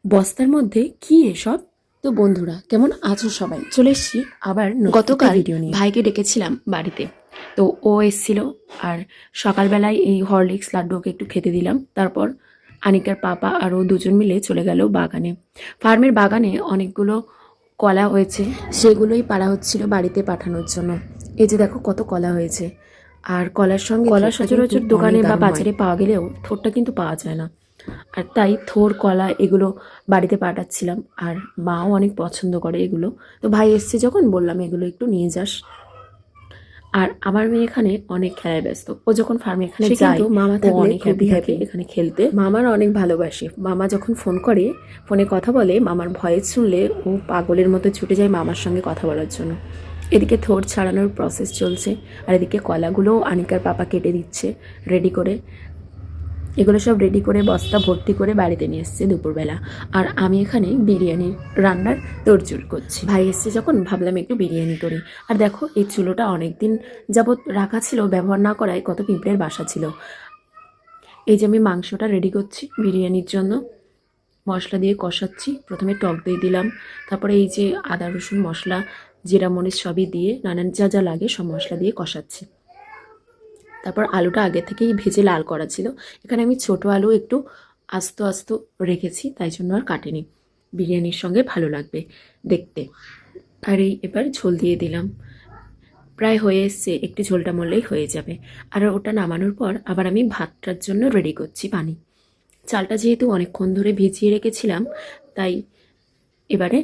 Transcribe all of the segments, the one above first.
বস্তার মধ্যে কি এসব? তো বন্ধুরা কেমন আছো সবাই? চলে এসছি আবার গতকাল ভিডিও নিয়ে। ভাইকে ডেকেছিলাম বাড়িতে, তো ও এসেছিল আর সকালবেলায় এই হরলিক্স লাড্ডু ওকে একটু খেতে দিলাম। তারপর আনিকার পাপা আর ও দুজন মিলে চলে গেল বাগানে। ফার্মের বাগানে অনেকগুলো কলা হয়েছে, সেগুলোই পাড়া হচ্ছিল বাড়িতে পাঠানোর জন্য। এই যে দেখো কত কলা হয়েছে। আর কলার সঙ্গে কলা সচরাচর দোকানে বা বাজারে পাওয়া গেলেও থোরটা কিন্তু পাওয়া যায় না, আর তাই থোর কলা এগুলো বাড়িতে পাঠাচ্ছিলাম। আর মাও অনেক পছন্দ করে এগুলো, তো ভাই এসছে যখন বললাম এগুলো একটু নিয়ে যাস। আর আমার মেয়ে এখানে অনেক খেলায় ব্যস্ত। ও যখন ফার্মে এখানে যায় মামা থাকলে অনেক হ্যাপি থাকে এখানে খেলতে। মামার অনেক ভালোবাসে। মামা যখন ফোন করে, ফোনে কথা বলে, মামার ভয়েস শুনলে ও পাগলের মতো ছুটে যায় মামার সঙ্গে কথা বলার জন্য। এদিকে থোর ছাড়ানোর প্রসেস চলছে, আর এদিকে কলাগুলোও আনিকার পাপা কেটে দিচ্ছে রেডি করে। এগুলো সব রেডি করে বস্তা ভর্তি করে বাড়িতে নিয়ে এসছে দুপুরবেলা। আর আমি এখানে বিরিয়ানি রান্নার তোড়জোড় করছি। ভাই এসছে যখন ভাবলাম একটু বিরিয়ানি করি। আর দেখো এই চুলোটা অনেক দিন যাবৎ রাখা ছিল, ব্যবহার না করায় কত পিঁপড়ের বাসা ছিল। এই যে আমি মাংসটা রেডি করছি বিরিয়ানির জন্য, মশলা দিয়ে কষাচ্ছি। প্রথমে টক দই দিলাম, তারপরে এই যে আদা রসুন মশলা জিরা মরিচ সবই দিয়ে নানান যা যা লাগে সব মশলা দিয়ে কষাচ্ছি। তারপর আলুটা আগে থেকেই ভেজে লাল করা ছিল। এখানে আমি ছোট আলু একটু আস্ত আস্ত রেখেছি, তাই জন্য আর কাটিনি। বিরিয়ানির সঙ্গে ভালো লাগবে দেখতে। আর এবার ঝোল দিয়ে দিলাম। প্রায় হয়ে এসছে, একটু ঝোলটা মরলেই হয়ে যাবে। আর ওটা নামানোর পর আবার আমি ভাতটার জন্য রেডি করছি পানি। চালটা যেহেতু অনেকক্ষণ ধরে ভিজিয়ে রেখেছিলাম, তাই এবারে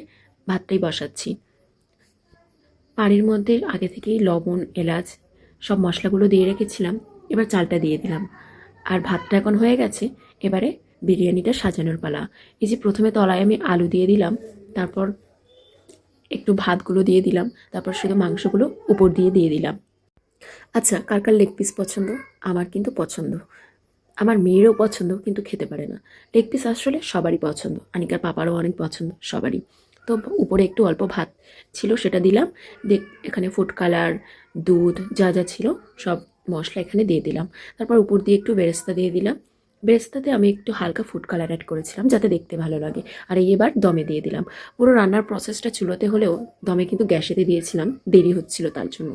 ভাতটাই বসাচ্ছি। পানির মধ্যে আগে থেকেই লবণ এলাচ সব মশলাগুলো দিয়ে রেখেছিলাম। এবার চালটা দিয়ে দিলাম, আর ভাতটা এখন হয়ে গেছে। এবারে বিরিয়ানিটা সাজানোর পালা। এই যে প্রথমে তলায় আমি আলু দিয়ে দিলাম, তারপর একটু ভাতগুলো দিয়ে দিলাম, তারপর শুধু মাংসগুলো উপর দিয়ে দিয়ে দিলাম। আচ্ছা, কার কার লেগ পিস পছন্দ? আমার কিন্তু পছন্দ, আমার মেয়েরও পছন্দ, কিন্তু খেতে পারে না। লেগ পিস আসলে সবারই পছন্দ, আনিকার পাপারও অনেক পছন্দ, সবারই। তো উপরে একটু অল্প ভাত ছিল সেটা দিলাম। এখানে ফুড কালার, দুধ যা যা ছিল সব মশলা এখানে দিয়ে দিলাম। তারপর উপর দিয়ে একটু বেরেস্তা দিয়ে দিলাম। বেরেস্তাতে আমি একটু হালকা ফুড কালার অ্যাড করেছিলাম যাতে দেখতে ভালো লাগে। আর এবার দমে দিয়ে দিলাম। পুরো রান্নার প্রসেসটা চুলোতে হলেও দমে কিন্তু গ্যাসেতে দিয়েছিলাম, দেরি হচ্ছিল তার জন্য।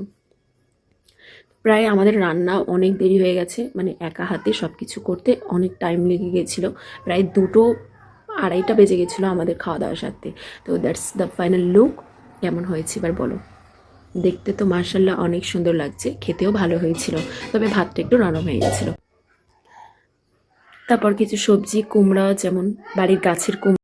প্রায় আমাদের রান্না অনেক দেরি হয়ে গেছে, মানে একা হাতে সব কিছু করতে অনেক টাইম লেগে গেছিলো। প্রায় 2-2:30 বেজে গেছিলো আমাদের খাওয়া দাওয়ার সাথে। তো দ্যাটস দ্য ফাইনাল লুক। কেমন হয়েছে এবার বলো? দেখতে তো মার্শাল্লাহ অনেক সুন্দর লাগছে, খেতেও ভালো হয়েছিল, তবে ভাতটা একটু নরম হয়ে গেছিলো। তারপর কিছু সবজি, কুমড়া, যেমন বাড়ির গাছের কুমড়া